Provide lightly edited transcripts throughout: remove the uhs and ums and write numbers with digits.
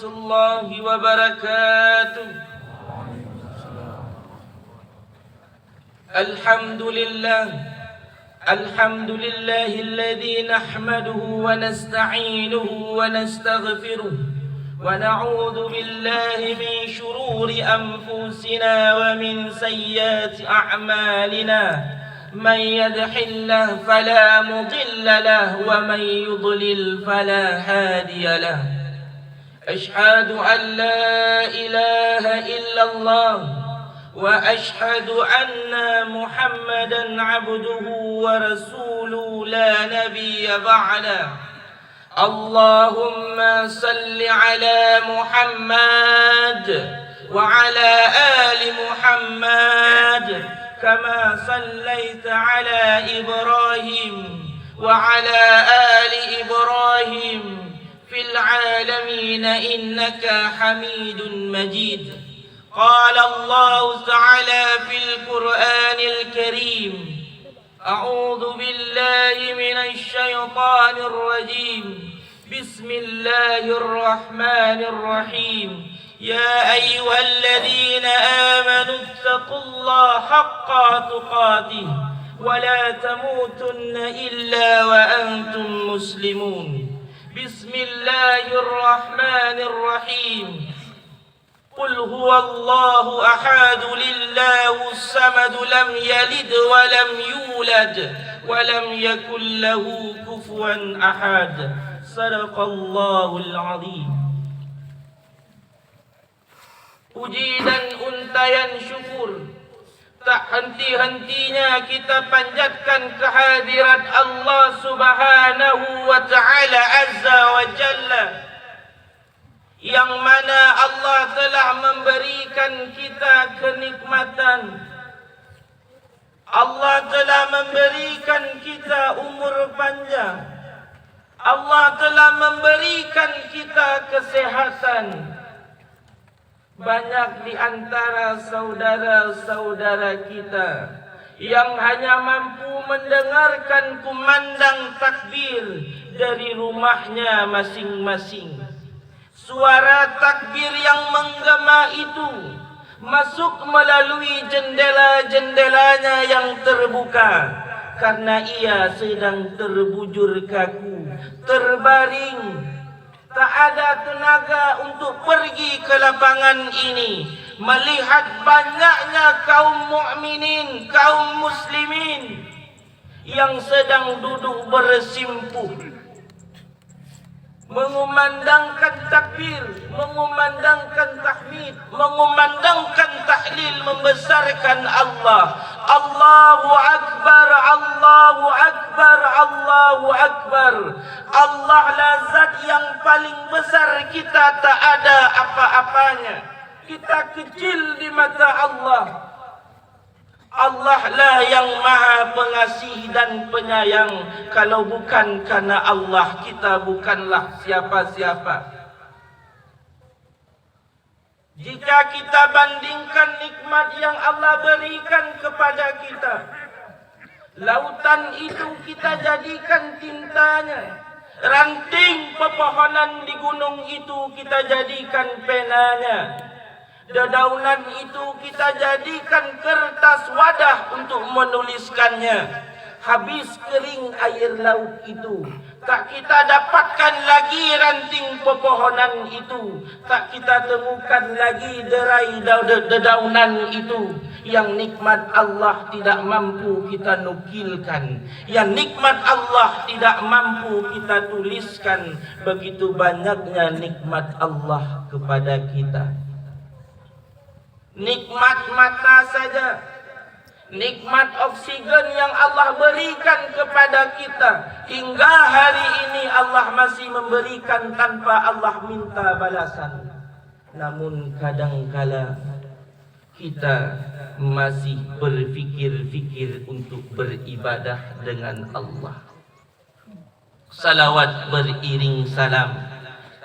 الله وبركاته. الحمد لله الذي نحمده ونستعينه ونستغفره ونعوذ بالله من شرور أنفسنا ومن سيئات أعمالنا. من يهده الله فلا مضل له ومن يضلل فلا هادي له. أشهد أن لا إله إلا الله وأشهد أن محمدا عبده ورسوله لا نبي بعده. اللهم صل على محمد وعلى آل محمد كما صليت على إبراهيم وعلى آل إبراهيم في العالمين إنك حميد مجيد. قال الله تعالى في القرآن الكريم: أعوذ بالله من الشيطان الرجيم. بسم الله الرحمن الرحيم. يا أيها الذين آمنوا اتقوا الله حق تقاته ولا تموتن إلا وأنتم مسلمون. بسم الله الرحمن الرحيم. قل هو الله أحد الله الصمد لم يلد ولم يولد ولم يكن له كفوا أحد. صدق الله العظيم. Puji dan untayan syukur tak henti-hentinya kita panjatkan kehadirat Allah Subhanahu wa Ta'ala Azza wa Jalla, yang mana Allah telah memberikan kita kenikmatan. Allah telah memberikan kita umur panjang. Allah telah memberikan kita kesehatan. Banyak di antara saudara-saudara kita yang hanya mampu mendengarkan kumandang takbir dari rumahnya masing-masing. Suara takbir yang menggema itu masuk melalui jendela-jendelanya yang terbuka, karena ia sedang terbujur kaku, terbaring, tak ada tenaga untuk pergi ke lapangan ini, melihat banyaknya kaum mukminin, kaum muslimin yang sedang duduk bersimpuh, mengumandangkan takbir, mengumandangkan tahmid, mengumandangkan tahlil, membesarkan Allah. Allahu Akbar, Allahu Akbar, Allahu Akbar. Allah lah zat yang paling besar, kita tak ada apa-apanya. Kita kecil di mata Allah. Allah lah yang maha pengasih dan penyayang. Kalau bukan karena Allah, kita bukanlah siapa-siapa. Jika kita bandingkan nikmat yang Allah berikan kepada kita, lautan itu kita jadikan tintanya, ranting pepohonan di gunung itu kita jadikan penanya, dedaunan itu kita jadikan kertas wadah untuk menuliskannya. Habis kering air laut itu, tak kita dapatkan lagi ranting pepohonan itu, tak kita temukan lagi derai dedaunan itu. Yang nikmat Allah tidak mampu kita nukilkan, yang nikmat Allah tidak mampu kita tuliskan. Begitu banyaknya nikmat Allah kepada kita. Nikmat mata saja, nikmat oksigen yang Allah berikan kepada kita, hingga hari ini Allah masih memberikan tanpa Allah minta balasan. Namun kadangkala kita masih berfikir-fikir untuk beribadah dengan Allah. Salawat beriring salam,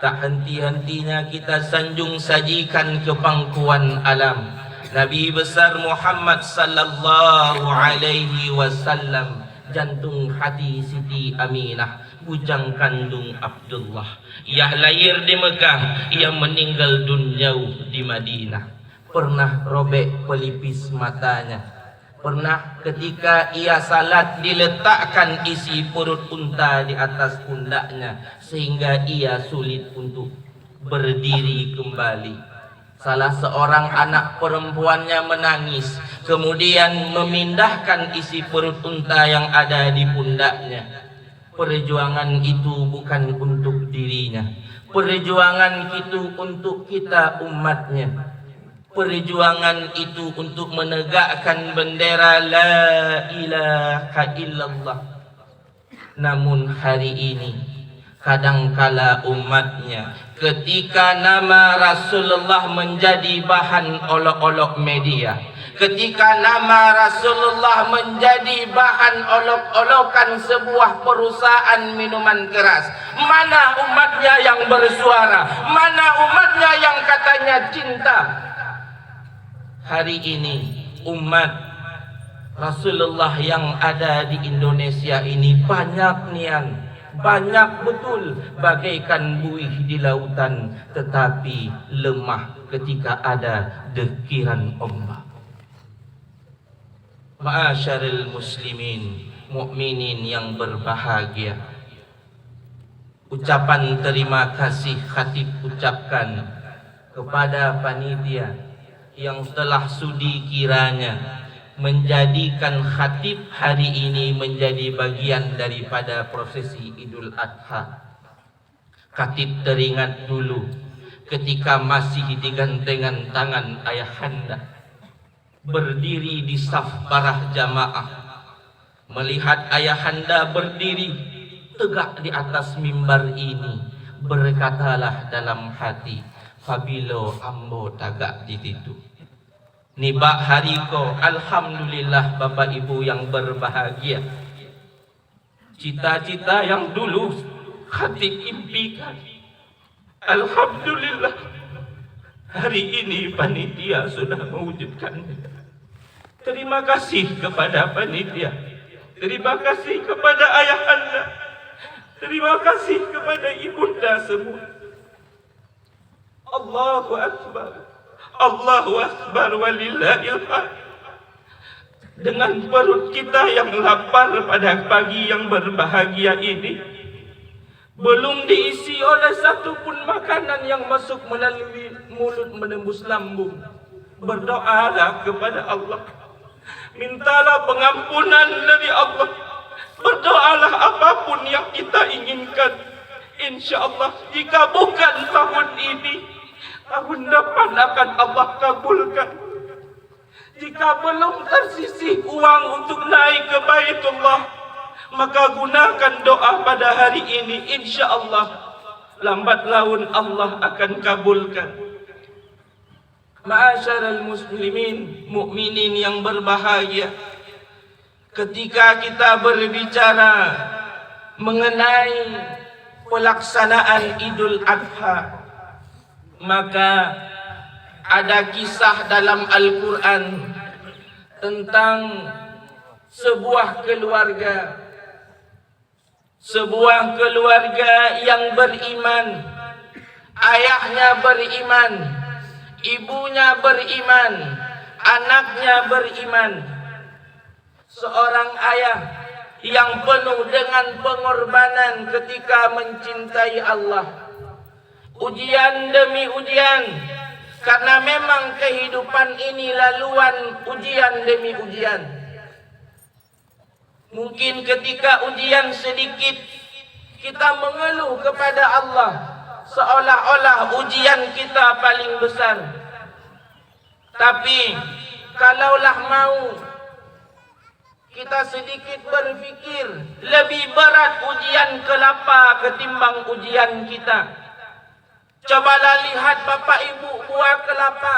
tak henti-hentinya kita sanjung sajikan ke pangkuan alam Nabi besar Muhammad sallallahu alaihi wasallam, jantung hati Siti Aminah, bujang kandung Abdullah. Ia lahir di Mekah, ia meninggal dunia di Madinah. Pernah robek pelipis matanya. Pernah ketika ia salat diletakkan isi perut unta di atas pundaknya sehingga ia sulit untuk berdiri kembali. Salah seorang anak perempuannya menangis, kemudian memindahkan isi perut unta yang ada di pundaknya. Perjuangan itu bukan untuk dirinya. Perjuangan itu untuk kita umatnya. Perjuangan itu untuk menegakkan bendera La ilaha illallah. Namun hari ini kadangkala umatnya ketika nama Rasulullah menjadi bahan olok-olok media, ketika nama Rasulullah menjadi bahan olok-olokan sebuah perusahaan minuman keras, mana umatnya yang bersuara? Mana umatnya yang katanya cinta? Hari ini umat Rasulullah yang ada di Indonesia ini banyak nian, banyak betul, bagaikan buih di lautan, tetapi lemah ketika ada dekiran ombak. Ma'asyaril muslimin, mukminin yang berbahagia, ucapan terima kasih khatib ucapkan kepada panitia yang telah sudi kiranya menjadikan khatib hari ini menjadi bagian daripada prosesi Idul Adha. Khatib teringat dulu ketika masih digandengan tangan ayahanda, berdiri di saf para jamaah, melihat ayahanda berdiri tegak di atas mimbar ini, berkatalah dalam hati, Fabilo ambo tagak di situ. Nibak hariko, alhamdulillah Bapak Ibu yang berbahagia. Cita-cita yang dulu khatib impikan, alhamdulillah hari ini panitia sudah mewujudkannya. Terima kasih kepada panitia, terima kasih kepada ayahanda, terima kasih kepada ibunda semua. Allahu Akbar, Allahu Akbar walillahil hamd. Dengan perut kita yang lapar pada pagi yang berbahagia ini, belum diisi oleh satu pun makanan yang masuk melalui mulut menembus lambung, berdoalah kepada Allah, mintalah pengampunan dari Allah, berdoalah apapun yang kita inginkan. Insya Allah jika bukan tahun ini, tahun depan akan Allah kabulkan. Jika belum tersisih uang untuk naik ke Baitullah, maka gunakan doa pada hari ini. Insya Allah lambat laun Allah akan kabulkan. Ma'asyaral muslimin, mukminin yang berbahagia, ketika kita berbicara mengenai pelaksanaan Idul Adha, maka ada kisah dalam Al-Quran tentang sebuah keluarga yang beriman. Ayahnya beriman, ibunya beriman, anaknya beriman. Seorang ayah yang penuh dengan pengorbanan ketika mencintai Allah. Ujian demi ujian, karena memang kehidupan ini laluan ujian demi ujian. Mungkin ketika ujian sedikit, kita mengeluh kepada Allah, seolah-olah ujian kita paling besar. Tapi kalaulah mau kita sedikit berfikir, lebih berat ujian kelapa ketimbang ujian kita. Cobalah lihat Bapak Ibu buah kelapa.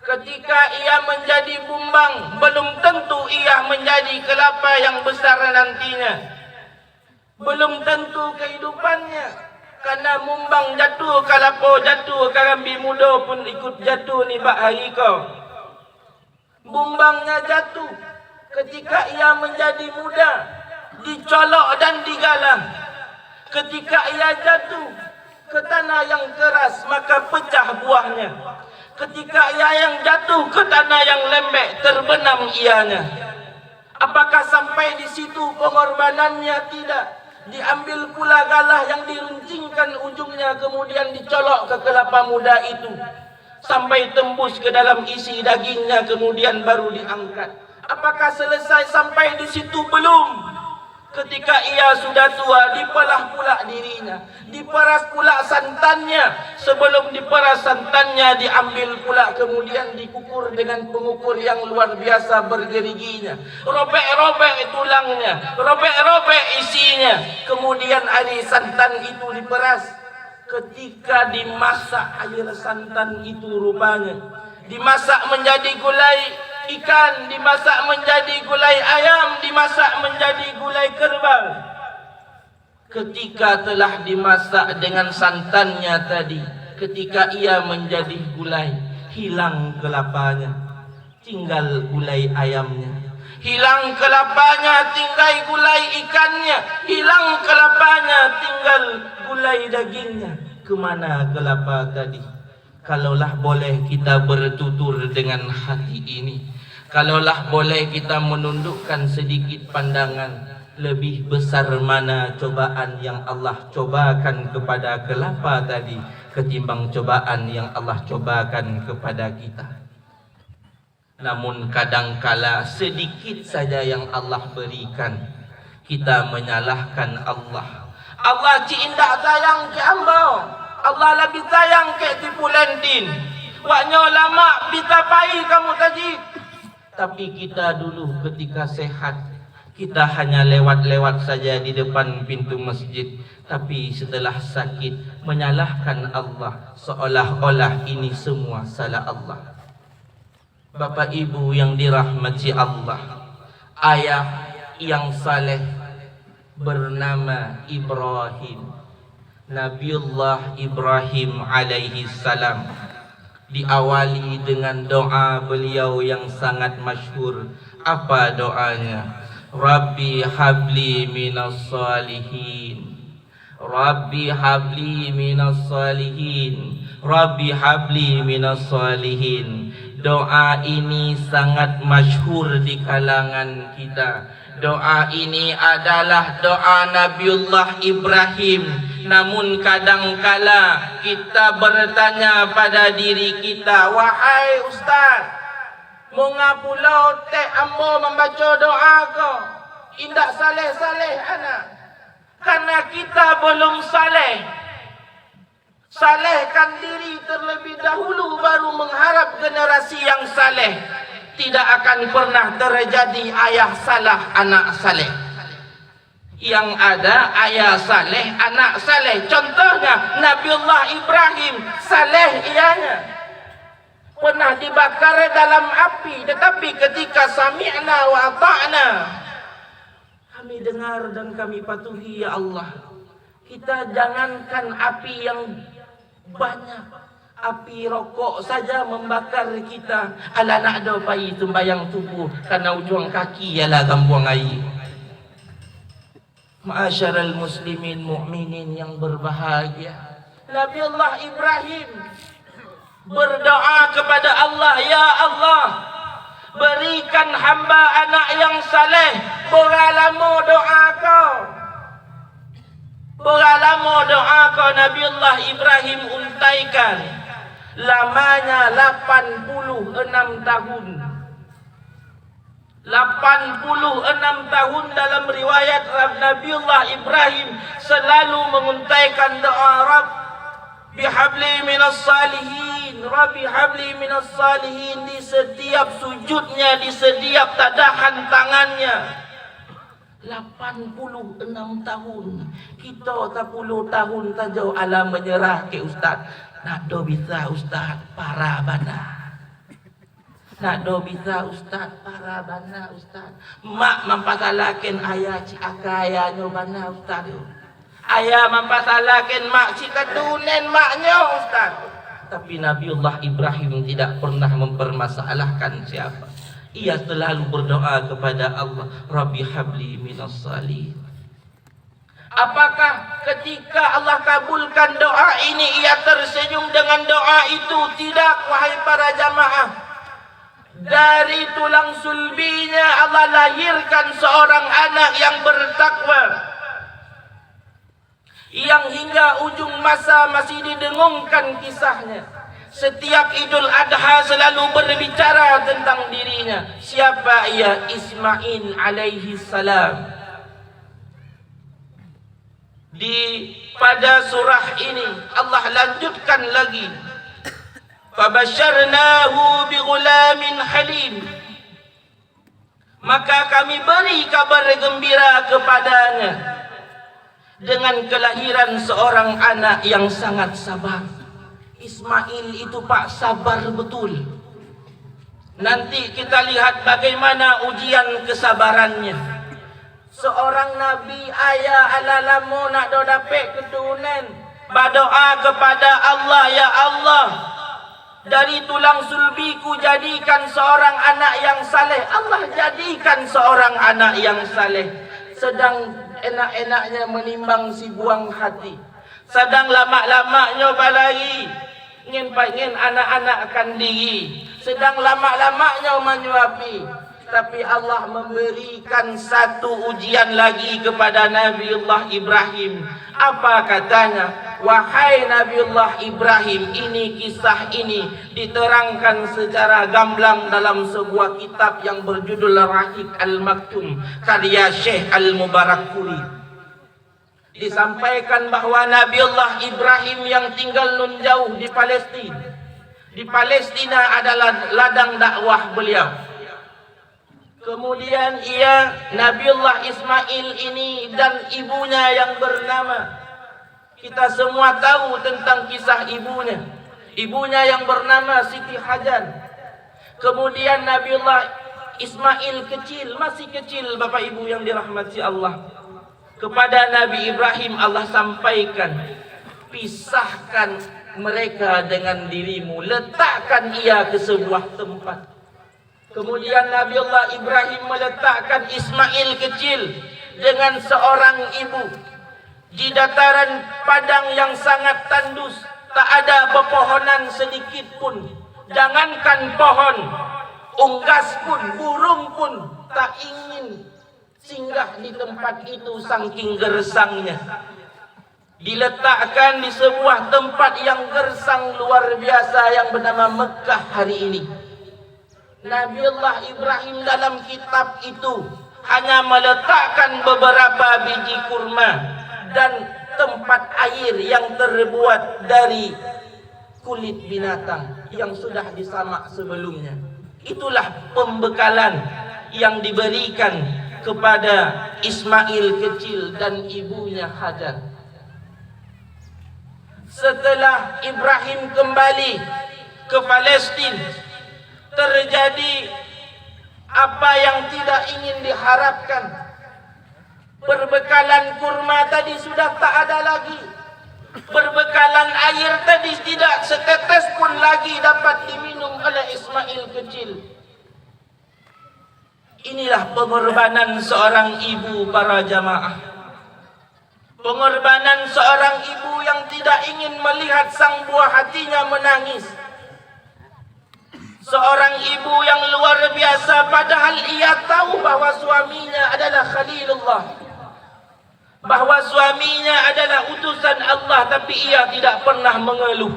Ketika ia menjadi bumbang, belum tentu ia menjadi kelapa yang besar nantinya. Belum tentu kehidupannya. Karena bumbang jatuh, kelapa jatuh, karambi muda pun ikut jatuh ni Pak Hariko. Bumbangnya jatuh ketika ia menjadi muda, dicolok dan digalah. Ketika ia jatuh ke tanah yang keras, maka pecah buahnya. Ketika ia yang jatuh ke tanah yang lembek, terbenam ianya. Apakah sampai di situ pengorbanannya? Tidak. Diambil pula galah yang diruncingkan ujungnya, kemudian dicolok ke kelapa muda itu sampai tembus ke dalam isi dagingnya, kemudian baru diangkat. Apakah selesai sampai di situ? Belum. Ketika ia sudah tua, dipelah pula dirinya, diperas pula santannya. Sebelum diperas santannya, diambil pula kemudian dikukur dengan pengukur yang luar biasa bergeriginya. Robek-robek tulangnya, robek-robek isinya. Kemudian air santan itu diperas. Ketika dimasak air santan itu rupanya dimasak menjadi gulai ikan, dimasak menjadi gulai ayam, dimasak menjadi gulai kerbau. Ketika telah dimasak dengan santannya tadi, ketika ia menjadi gulai, hilang kelapanya, tinggal gulai ayamnya. Hilang kelapanya, tinggal gulai ikannya. Hilang kelapanya, tinggal gulai dagingnya. Kemana kelapa tadi? Kalaulah boleh kita bertutur dengan hati ini, kalaulah boleh kita menundukkan sedikit pandangan, lebih besar mana cobaan yang Allah cobakan kepada kelapa tadi ketimbang cobaan yang Allah cobakan kepada kita. Namun kadangkala sedikit saja yang Allah berikan, kita menyalahkan Allah. Allah cinta sayang ke hamba, Allah lebih sayang ke tipu lentin. Waknya lama bitapai kamu tadi. Tapi kita dulu ketika sehat, kita hanya lewat-lewat saja di depan pintu masjid. Tapi setelah sakit, menyalahkan Allah, seolah-olah ini semua salah Allah. Bapak ibu yang dirahmati Allah, ayah yang saleh bernama Ibrahim, Nabiullah Ibrahim alaihi salam, diawali dengan doa beliau yang sangat masyhur. Apa doanya? Rabbi habli minas salihin, Rabbi habli minas salihin, Rabbi habli minas salihin. Doa ini sangat masyhur di kalangan kita. Doa ini adalah doa Nabiullah Ibrahim. Namun kadangkala kita bertanya pada diri kita, wahai ustaz, mengapulau tek ambo membaca doa ko indak saleh-saleh anak? Karena kita belum saleh. Salehkan diri terlebih dahulu, baru mengharap generasi yang saleh. Tidak akan pernah terjadi ayah salah, anak saleh. Yang ada ayah saleh, anak saleh. Contohnya Nabiullah Ibrahim, saleh ianya. Pernah dibakar dalam api, tetapi ketika sami'na wa ata'na, kami dengar dan kami patuhi ya Allah. Kita jangankan api yang banyak, api rokok saja membakar kita. Ala nak do pai sembayang subuh karena ujung kaki ialah gambuang air. Ma'asyaral muslimin mu'minin yang berbahagia, Nabiullah Ibrahim berdoa kepada Allah, ya Allah, berikan hamba anak yang saleh. Beralamo doa kau, beralamo doa kau. Nabiullah Ibrahim untaikan lamanya 86 tahun. 86 tahun dalam riwayat Nabiullah Ibrahim selalu menguntaikan doa Rabbi habli minas salihin, Rabbi habli minas salihin, di setiap sujudnya, di setiap tadahan tangannya. 86 tahun. Kita 10 tahun saja alam menyerah ke ustaz. Nak do bisa ustaz para bana. Nak do bisa ustaz para bana ustaz. Mak mampasalaken ayah cik akaya nyo bana ustaz. Ayah mampasalaken mak cik kadunen maknya ustaz. Tapi Nabiullah Ibrahim tidak pernah mempermasalahkan siapa. Ia selalu berdoa kepada Allah, Rabbi habli minas salihin. Apakah ketika Allah kabulkan doa ini ia tersenyum dengan doa itu? Tidak, wahai para jamaah. Dari tulang sulbinya Allah lahirkan seorang anak yang bertakwa, yang hingga ujung masa masih didengungkan kisahnya. Setiap Idul Adha selalu berbicara tentang dirinya. Siapa ia? Ismail alaihi salam. Pada surah ini Allah lanjutkan lagi, fabasyarnahu bighulamin halim, maka kami beri kabar gembira kepadanya dengan kelahiran seorang anak yang sangat sabar. Ismail itu Pak sabar betul. Nanti kita lihat bagaimana ujian kesabarannya. Seorang nabi ayah alalamu nak do dapat keturunan, berdoa kepada Allah, ya Allah, dari tulang sulbiku jadikan seorang anak yang saleh. Allah jadikan seorang anak yang saleh. Sedang enak-enaknya menimbang si buang hati, sedang lama-lamanya balai ingin anak-anak akan diri, sedang lama-lamanya menyuapi. Tapi Allah memberikan satu ujian lagi kepada Nabiullah Ibrahim. Apa katanya? Wahai Nabiullah Ibrahim, ini kisah ini diterangkan secara gamblang dalam sebuah kitab yang berjudul Rahiq Al-Maktum karya Syekh Al-Mubarakfuri. Disampaikan bahawa Nabiullah Ibrahim yang tinggal nun jauh di Palestina. Di Palestina adalah ladang dakwah beliau. Kemudian ia Nabiullah Ismail ini dan ibunya yang bernama, kita semua tahu tentang kisah ibunya. Ibunya yang bernama Siti Hajar. Kemudian Nabiullah Ismail kecil, masih kecil Bapak Ibu yang dirahmati Allah. Kepada Nabi Ibrahim Allah sampaikan, pisahkan mereka dengan dirimu, letakkan ia ke sebuah tempat. Kemudian Nabiullah Ibrahim meletakkan Ismail kecil dengan seorang ibu di dataran padang yang sangat tandus, tak ada pepohonan sedikit pun. Jangankan pohon, unggas pun, burung pun tak ingin singgah di tempat itu saking gersangnya. Diletakkan di sebuah tempat yang gersang luar biasa yang bernama Mekah hari ini. Nabiullah Ibrahim dalam kitab itu hanya meletakkan beberapa biji kurma dan tempat air yang terbuat dari kulit binatang yang sudah disamak sebelumnya. Itulah pembekalan yang diberikan kepada Ismail kecil dan ibunya Hajar. Setelah Ibrahim kembali ke Palestina, terjadi apa yang tidak ingin diharapkan. Perbekalan kurma tadi sudah tak ada lagi. Perbekalan air tadi tidak setetes pun lagi dapat diminum oleh Ismail kecil. Inilah pengorbanan seorang ibu para jamaah. Pengorbanan seorang ibu yang tidak ingin melihat sang buah hatinya menangis. Seorang ibu yang luar biasa, padahal ia tahu bahawa suaminya adalah Khalilullah, bahawa suaminya adalah utusan Allah, tapi ia tidak pernah mengeluh.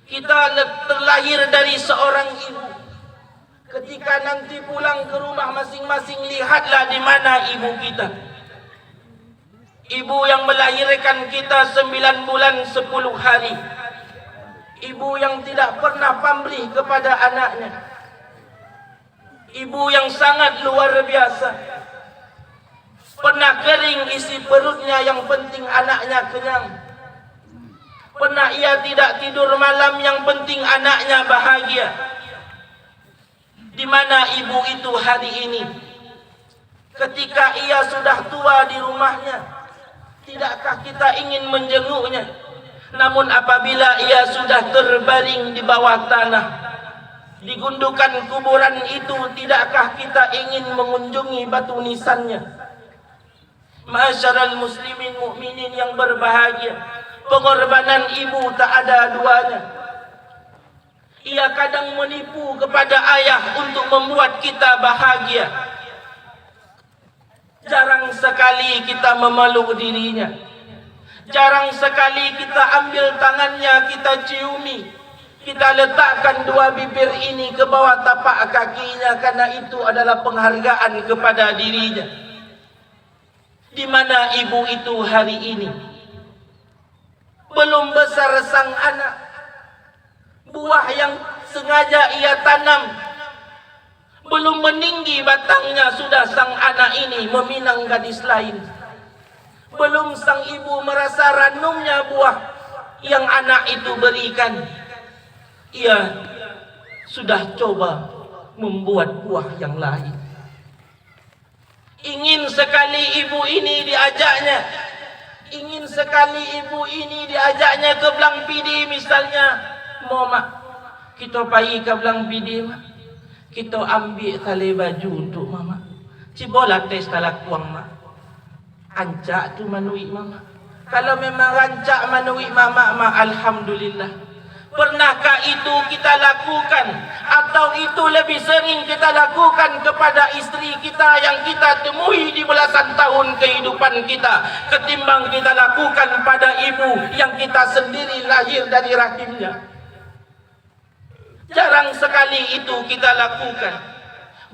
Kita terlahir dari seorang ibu. Ketika nanti pulang ke rumah masing-masing, lihatlah di mana ibu kita. Ibu yang melahirkan kita 9 bulan 10 hari. Ibu yang tidak pernah pamrih kepada anaknya. Ibu yang sangat luar biasa. Pernah kering isi perutnya, yang penting anaknya kenyang. Pernah ia tidak tidur malam, yang penting anaknya bahagia. Di mana ibu itu hari ini? Ketika ia sudah tua di rumahnya, tidakkah kita ingin menjenguknya? Namun apabila ia sudah terbaring di bawah tanah, di gundukan kuburan itu, tidakkah kita ingin mengunjungi batu nisannya? Ma'asyaral muslimin mukminin yang berbahagia, pengorbanan ibu tak ada duanya. Ia kadang menipu kepada ayah untuk membuat kita bahagia. Jarang sekali kita memeluk dirinya. Jarang sekali kita ambil tangannya, kita ciumi. Kita letakkan dua bibir ini ke bawah tapak kakinya, karena itu adalah penghargaan kepada dirinya. Di mana ibu itu hari ini? Belum besar sang anak, buah yang sengaja ia tanam belum meninggi batangnya, sudah sang anak ini meminang gadis lain. Belum sang ibu merasa ranumnya buah yang anak itu berikan, ia sudah coba membuat buah yang lain. Ingin sekali ibu ini diajaknya, ingin sekali ibu ini diajaknya ke belang pidi misalnya. Mau mak, kita pergi ke belang pidi mak, kita ambil tali baju untuk mama. Cibola tes talak kuang mak. Ancak tu manui mama. Kalau memang rancak manui mama, mak alhamdulillah. Pernahkah itu kita lakukan? Atau itu lebih sering kita lakukan kepada istri kita yang kita temui di belasan tahun kehidupan kita, ketimbang kita lakukan pada ibu yang kita sendiri lahir dari rahimnya? Jarang sekali itu kita lakukan.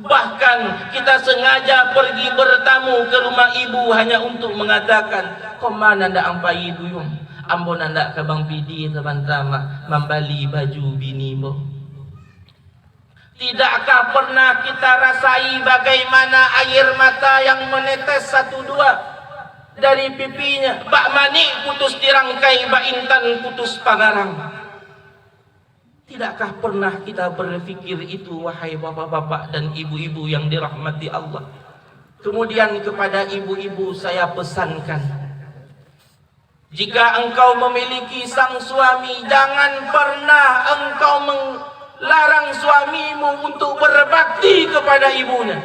Bahkan kita sengaja pergi bertamu ke rumah ibu hanya untuk mengatakan, "Kau mana ndak ampai ibu yung? Ambon ndak ke bang pidi teman-teman membeli baju bini mo." Tidakkah pernah kita rasai bagaimana air mata yang menetes satu dua dari pipinya? Bak Manik putus dirangkai, Bak Intan putus pangarang. Tidakkah pernah kita berfikir itu, wahai bapak-bapak dan ibu-ibu yang dirahmati Allah? Kemudian kepada ibu-ibu saya pesankan, jika engkau memiliki sang suami, jangan pernah engkau melarang suamimu untuk berbakti kepada ibunya.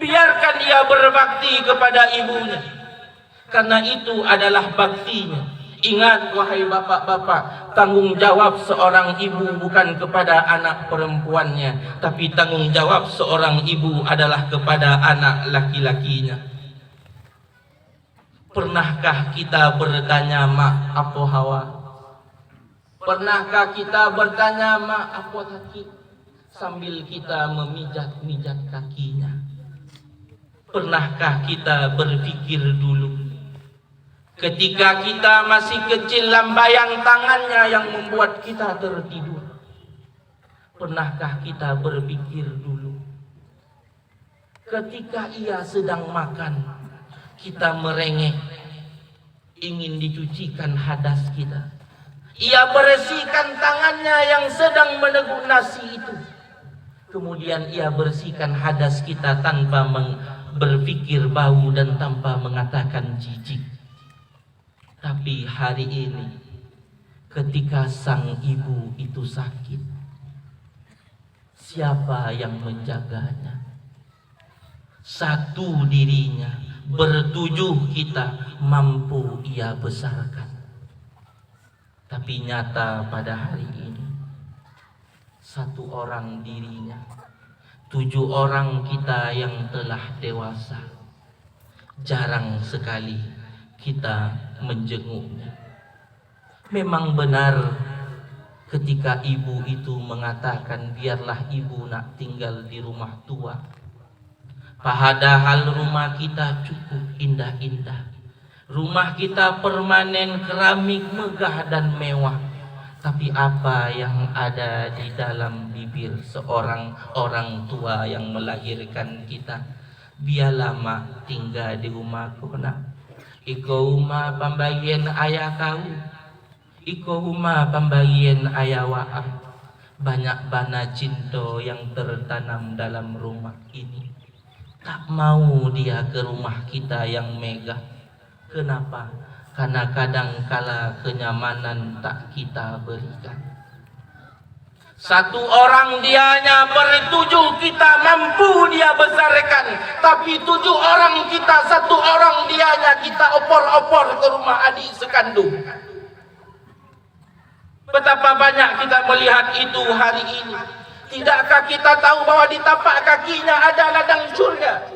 Biarkan ia berbakti kepada ibunya, karena itu adalah baktinya. Ingat wahai bapak-bapak, tanggung jawab seorang ibu bukan kepada anak perempuannya, tapi tanggung jawab seorang ibu adalah kepada anak laki-lakinya. Pernahkah kita bertanya, "Mak, apa hawa?" Pernahkah kita bertanya, "Mak, apa kaki?" sambil kita memijat-mijat kakinya? Pernahkah kita berpikir dulu, ketika kita masih kecil, lambayan tangannya yang membuat kita tertidur? Pernahkah kita berpikir dulu, ketika ia sedang makan, kita merengek, ingin dicucikan hadas kita? Ia bersihkan tangannya yang sedang meneguk nasi itu, kemudian ia bersihkan hadas kita tanpa berpikir bau dan tanpa mengatakan jijik. Tapi hari ini, ketika sang ibu itu sakit, siapa yang menjaganya? Satu dirinya, bertujuh kita mampu ia besarkan. Tapi nyata pada hari ini, satu orang dirinya, 7 orang kita yang telah dewasa, jarang sekali kita menjenguknya. Memang benar ketika ibu itu mengatakan, "Biarlah ibu nak tinggal di rumah tua." Padahal rumah kita cukup indah-indah. Rumah kita permanen, keramik megah dan mewah. Tapi apa yang ada di dalam bibir seorang orang tua yang melahirkan kita? "Biarlah mak tinggal di rumahku nak. Iko rumah pembagian ayah kau. Iko rumah pembagian ayah waam." Banyak bana cinta yang tertanam dalam rumah ini. Tak mau dia ke rumah kita yang megah. Kenapa? Karena kadang kala kenyamanan tak kita berikan. Satu orang dianya bertujuh kita mampu dia besarkan. Tapi 7 orang kita, 1 orang dianya kita opor-opor ke rumah adik sekandung. Betapa banyak kita melihat itu hari ini. Tidakkah kita tahu bahwa di tapak kakinya ada ladang syurga?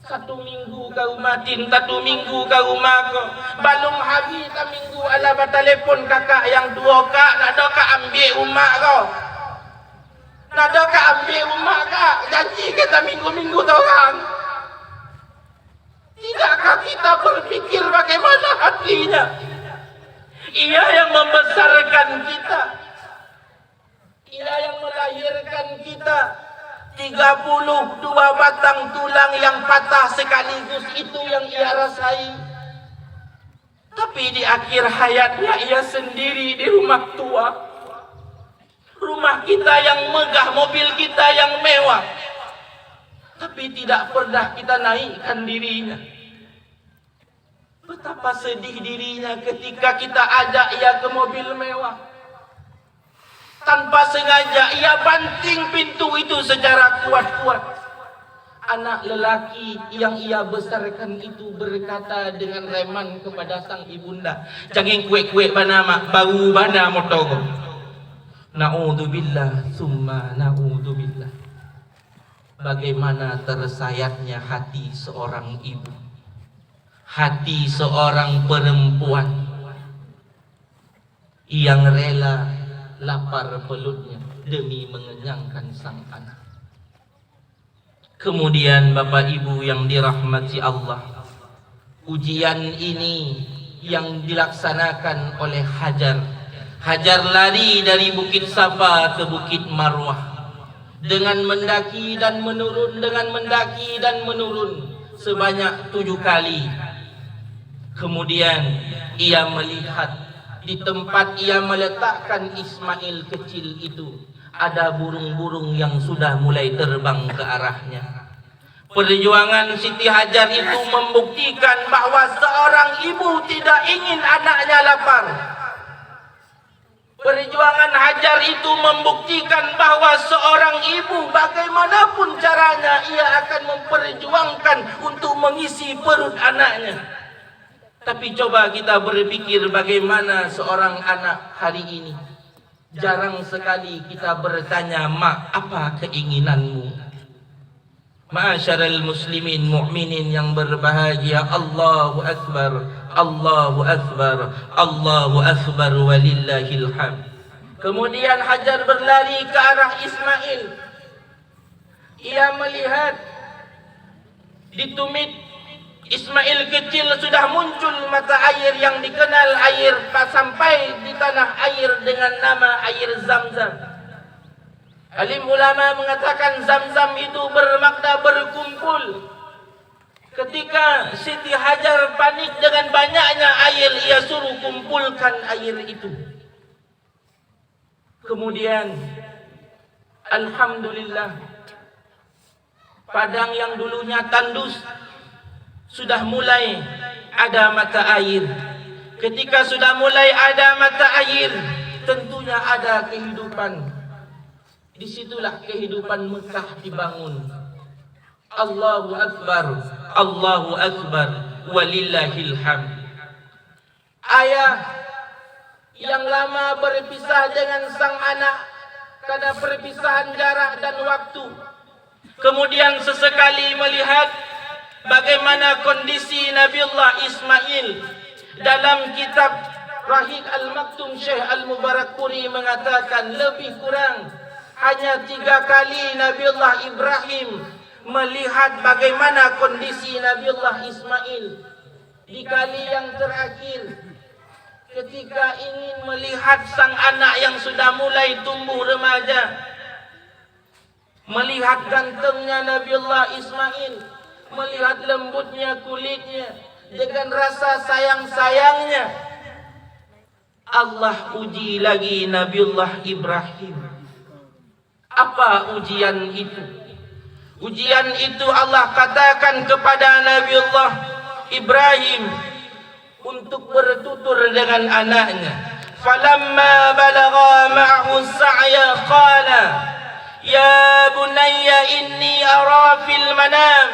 1 minggu kau matin, 1 minggu kau rumah kau. Balung hari tak minggu ala telefon kakak yang tua kak, nak ada kak ambil rumah kau. Nak ada kak ambil rumah kak. Janji kita minggu-minggu tu orang. Tidakkah kita berfikir bagaimana hatinya? Ia yang membesarkan kita. Ia yang melahirkan kita. 32 batang tulang yang patah sekaligus itu yang ia rasai. Tapi di akhir hayatnya ia sendiri di rumah tua. Rumah kita yang megah, mobil kita yang mewah. Tapi tidak pernah kita naikkan dirinya. Betapa sedih dirinya ketika kita ajak ia ke mobil mewah. Tanpa sengaja ia banting pintu itu secara kuat-kuat. Anak lelaki yang ia besarkan itu berkata dengan reman kepada sang ibunda, "Jangan kuek-kuek bana mak, bau bana motor." Na'udzubillah summa na'udzubillah. Bagaimana tersayatnya hati seorang ibu, hati seorang perempuan yang rela lapar pelutnya demi mengenyangkan sang anak. Kemudian Bapak Ibu yang dirahmati Allah, ujian ini yang dilaksanakan oleh Hajar. Hajar lari dari Bukit Safa ke Bukit Marwah dengan mendaki dan menurun, dengan mendaki dan menurun sebanyak 7 kali. Kemudian ia melihat di tempat ia meletakkan Ismail kecil itu ada burung-burung yang sudah mulai terbang ke arahnya. Perjuangan Siti Hajar itu membuktikan bahwa seorang ibu tidak ingin anaknya lapar. Perjuangan Hajar itu membuktikan bahwa seorang ibu bagaimanapun caranya ia akan memperjuangkan untuk mengisi perut anaknya. Tapi coba kita berpikir bagaimana seorang anak hari ini. Jarang sekali kita bertanya, "Mak, apa keinginanmu?" Ma'asyaral muslimin mu'minin yang berbahagia, Allahu Akbar, Allahu Akbar, Allahu Akbar walillahil hamd. Kemudian Hajar berlari ke arah Ismail. Ia melihat di tumit Ismail kecil sudah muncul mata air yang dikenal air sampai di tanah air dengan nama air Zam-Zam. Alim ulama mengatakan Zam-Zam itu bermakna berkumpul. Ketika Siti Hajar panik dengan banyaknya air, ia suruh kumpulkan air itu. Kemudian alhamdulillah, padang yang dulunya tandus sudah mulai ada mata air. Ketika sudah mulai ada mata air, tentunya ada kehidupan. Disitulah kehidupan Mekah dibangun. Allahu Akbar, Allahu Akbar, walillahil hamd. Ayah yang lama berpisah dengan sang anak karena perpisahan jarak dan waktu, kemudian sesekali melihat bagaimana kondisi Nabiullah Ismail. Dalam kitab Rahik Al-Maktum, Syekh Al-Mubarakpuri mengatakan lebih kurang hanya 3 kali Nabiullah Ibrahim melihat bagaimana kondisi Nabiullah Ismail. Di kali yang terakhir ketika ingin melihat sang anak yang sudah mulai tumbuh remaja, melihat gantengnya Nabiullah Ismail, melihat lembutnya kulitnya, dengan rasa sayang-sayangnya, Allah uji lagi Nabiullah Ibrahim. Apa ujian itu? Ujian itu Allah katakan kepada Nabiullah Ibrahim untuk bertutur dengan anaknya. فلما بلغا معه السعي قال يا بني إني أرى في المنام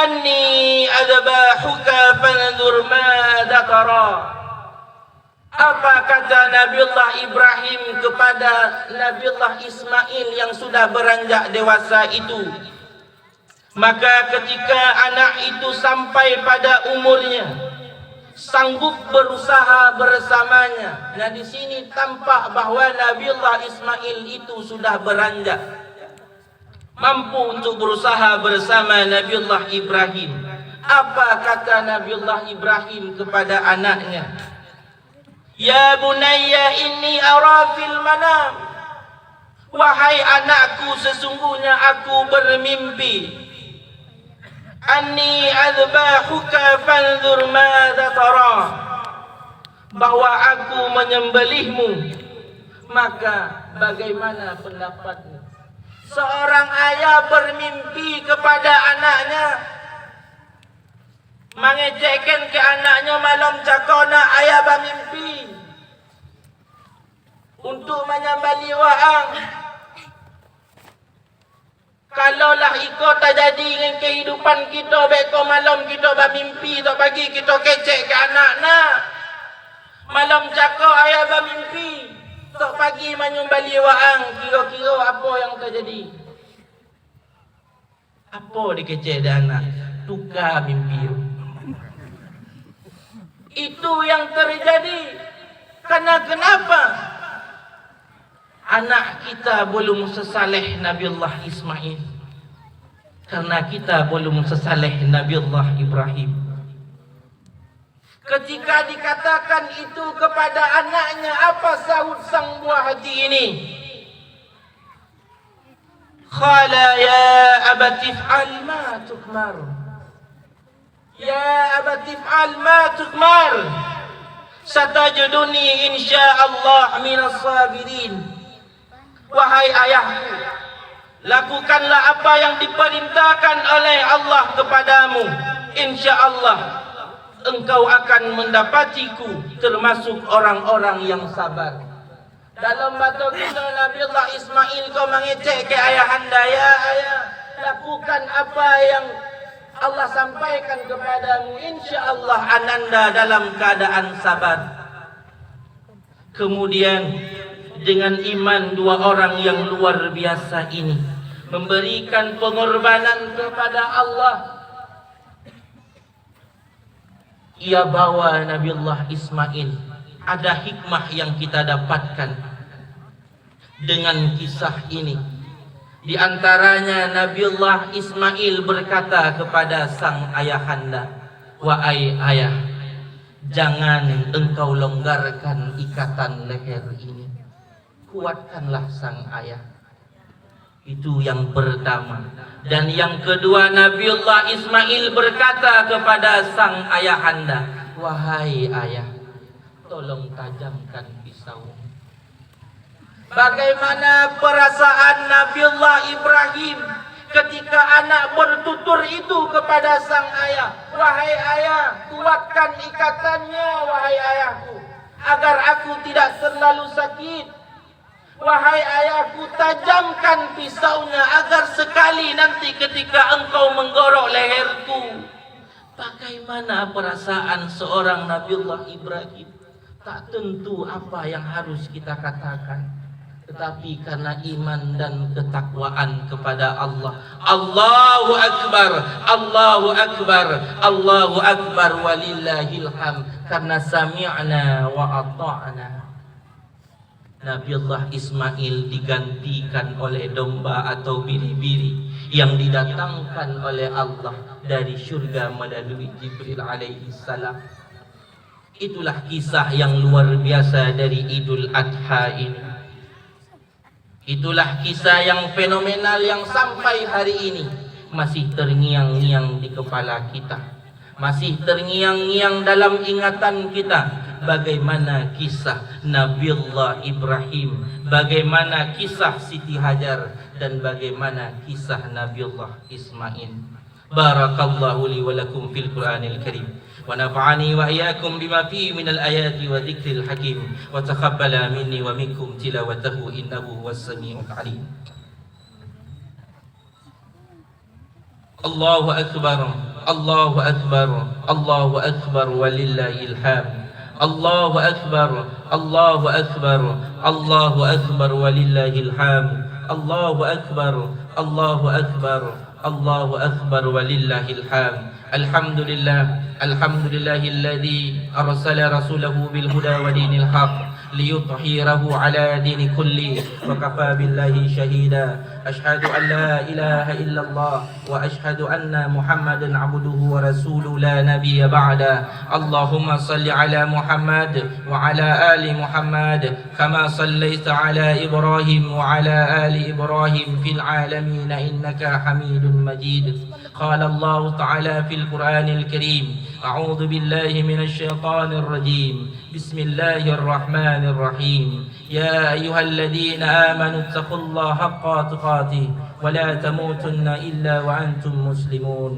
أني أذبحك فانظر ماذا ترى. Apa kata Nabiullah Ibrahim kepada Nabiullah Ismail yang sudah beranjak dewasa itu? Maka ketika anak itu sampai pada umurnya, sanggup berusaha bersamanya. Nah, di sini tampak bahawa Nabiullah Ismail itu sudah beranjak, mampu untuk berusaha bersama Nabiullah Ibrahim. Apa kata Nabiullah Ibrahim kepada anaknya? Ya bunayya inni ara fil manam. Wahai anakku, sesungguhnya aku bermimpi. Anni azbahuka fanzur madza tara. Bahwa aku menyembelihmu, maka bagaimana pendapatmu? Seorang ayah bermimpi kepada anaknya, mengecekkan ke anaknya malam cakona ayah bermimpi untuk menyembelih waang. Kalaulah ikut terjadi dengan kehidupan kita, beko malam kita bermimpi, tak pagi kita kecek ke anak-anak. Malam cakap ayah bermimpi, tak pagi menyembelih waang, kira-kira apa yang terjadi? Apa dikecek dia anak? Tukar mimpi. Itu yang terjadi. Karena kenapa? Anak kita belum sesaleh Nabiullah Ismail. Karena kita belum sesaleh Nabiullah Ibrahim. Ketika dikatakan itu kepada anaknya, apa sahut sang buah hati ini? Qala ya abati if'al ma tukmar. Ya abati if'al ma tukmar. Satajuduni insyaallah minas sabirin. Wahai ayahku, lakukanlah apa yang diperintahkan oleh Allah kepadamu. InsyaAllah engkau akan mendapatiku termasuk orang-orang yang sabar. Dalam batu kita Nabiullah Ismail kau mengecek ke ayahanda, ya ayah, lakukan apa yang Allah sampaikan kepadamu. InsyaAllah ananda dalam keadaan sabar. Kemudian dengan iman dua orang yang luar biasa ini memberikan pengorbanan kepada Allah. Ia bawa Nabiullah Ismail. Ada hikmah yang kita dapatkan dengan kisah ini. Di antaranya Nabiullah Ismail berkata kepada sang ayahanda, wahai ayah, jangan engkau longgarkan ikatan leher ini. Kuatkanlah sang ayah. Itu yang pertama. Dan yang kedua, Nabiullah Ismail berkata kepada sang ayahanda, wahai ayah, tolong tajamkan pisau. Bagaimana perasaan Nabiullah Ibrahim ketika anak bertutur itu kepada sang ayah, wahai ayah, kuatkan ikatannya wahai ayahku, agar aku tidak terlalu sakit. Wahai ayahku, tajamkan pisaunya agar sekali nanti ketika engkau menggorok leherku. Bagaimana perasaan seorang Nabiullah Ibrahim? Tak tentu apa yang harus kita katakan, tetapi karena iman dan ketakwaan kepada Allah. Allahu Akbar, Allahu Akbar, Allahu Akbar walillahil hamd. Karena sami'na wa ata'na. Nabiullah Ismail digantikan oleh domba atau biri-biri yang didatangkan oleh Allah dari syurga melalui Jibril alaihi salam. Itulah kisah yang luar biasa dari Idul Adha ini. Itulah kisah yang fenomenal yang sampai hari ini masih terngiang-ngiang di kepala kita, masih terngiang-ngiang dalam ingatan kita. Bagaimana kisah Nabiullah Ibrahim, bagaimana kisah Siti Hajar, dan bagaimana kisah Nabiullah Ismail. Barakallahu li wa lakum fil Qur'anil Karim ونفعني وإياكم بما فيه من الآيات وذكر الحكيم وتقبل مني ومنكم تلاوته إنه هو السميع العليم. الله أكبر الله أكبر الله أكبر ولله الحمد. الله أكبر الله أكبر الله أكبر ولله الحمد. الله أكبر الله أكبر الله أكبر ولله الحمد. الحمد لله الذي أرسل رسوله بالهدى ودين الحق ليطهره على دين كله وكفى بالله شهيدا. أشهد أن لا إله إلا الله وأشهد أن محمدا عبده ورسوله لا نبي بعده. اللهم صل على محمد وعلى آل محمد كما صليت على إبراهيم وعلى آل إبراهيم في العالمين إنك حميد مجيد. قال الله تعالى في القرآن الكريم: أعوذ بالله من الشيطان الرجيم. بسم الله الرحمن الرحيم. يا أيها الذين آمنوا اتقوا الله حق تقاته ولا تموتن إلا وأنتم مسلمون.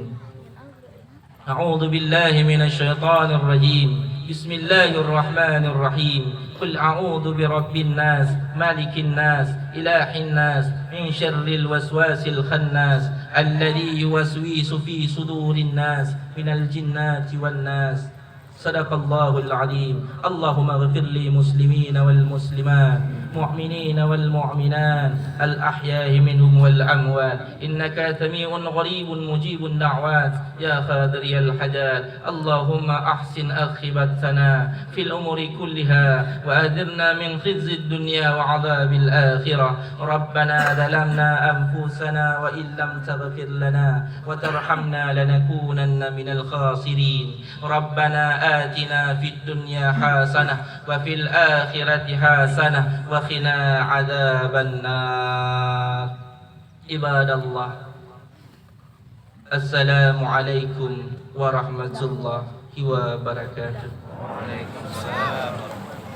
أعوذ بالله من الشيطان الرجيم. بسم الله الرحمن الرحيم. قل أعوذ برب الناس مالك الناس إله الناس من شر الوسواس الخناس الذي يوسوس في صدور الناس من الجنات والناس. صدق الله العظيم. اللهم اغفر للمسلمين والمسلمات المؤمنين والمؤمنات الأحياء منهم والأموات إنك سميع قريب مجيب الدعوات يا قاضي الحاجات. اللهم أحسن عاقبتنا في الأمور كلها وأجرنا من خزي الدنيا وعذاب الآخرة. ربنا ظلمنا أنفسنا وإن لم تغفر لنا وترحمنا لنكونن من الخاسرين. ربنا آتنا في الدنيا حسنة وفي الآخرة حسنة وقنا عذاب النار. عباد الله، السلام عليكم ورحمة الله وبركاته. Waalaikumsalam.